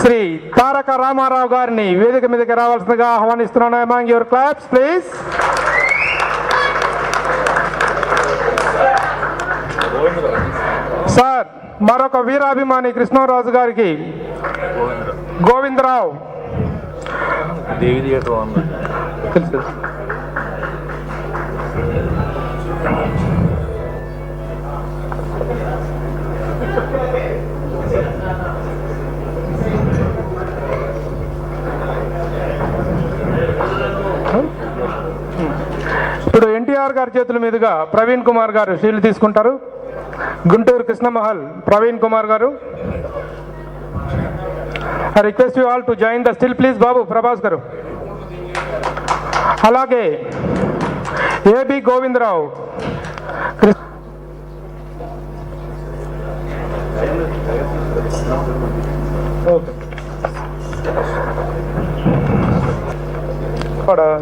శ్రీ తారక రామారావు గారిని వేదిక మీదకి రావాల్సిందిగా ఆహ్వానిస్తున్నాను. Among your claps please. Sir, మరొక వీరాభిమాని కృష్ణరాజు గారికి గోవిందరావు ఇప్పుడు ఎన్టీఆర్ గారి చేతుల మీదుగా ప్రవీణ్ కుమార్ గారు షీల్డ్ తీసుకుంటారు. గుంటూరు కృష్ణమహల్ ప్రవీణ్ కుమార్ గారు. I request you all to join the still please. బాబు ప్రభాస్ గారు. అలాగే ఏబి గోవిందరావు,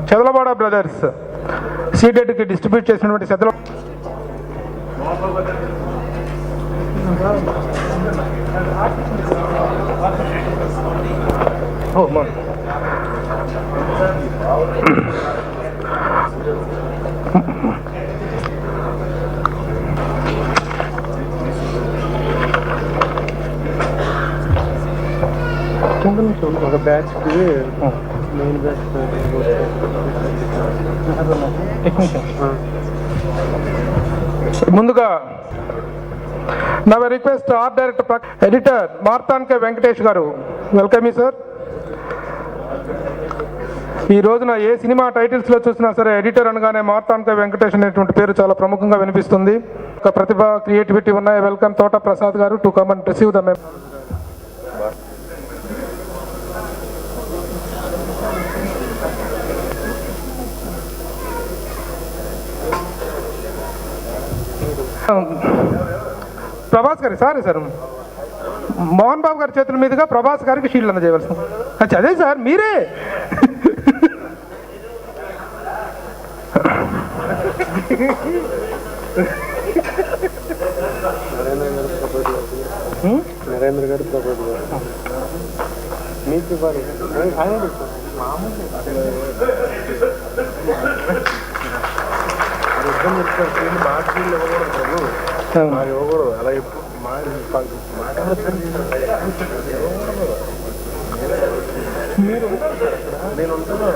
చెదలవాడ బ్రదర్స్ సీడెడ్కి డిస్ట్రిబ్యూట్ చేసినటువంటి చెదల ఒక బ్యాచ్కి మెయిన్ బ్యాచ్ ముందుగా నా రిక్వెస్ట్ ఆర్ట్ డైరెక్టర్ ఎడిటర్ మార్తాన్కే వెంకటేష్ గారు, వెల్కమ్ యూ సార్. ఈ రోజున ఏ సినిమా టైటిల్స్లో చూసినా సరే ఎడిటర్ అనగానే మార్తాన్కే వెంకటేష్ అనేటువంటి పేరు చాలా ప్రముఖంగా వినిపిస్తుంది. ఒక ప్రతిభ, క్రియేటివిటీ ఉన్నాయి. వెల్కమ్ తోట ప్రసాద్ గారు to come and receive the మెమ్. ప్రభాస్ గారి సారీ సార్, మోహన్ బాబు గారి చేతుల మీదుగా ప్రభాస్ గారికి షీల్డ్ అందజేయవలసింది. అదే సార్ మీరే. నరేంద్ర గారు ప్రపోజ్ మీకు ఇవ్వకూడదు అలా ఎప్పుడు నేను ఉంటాను.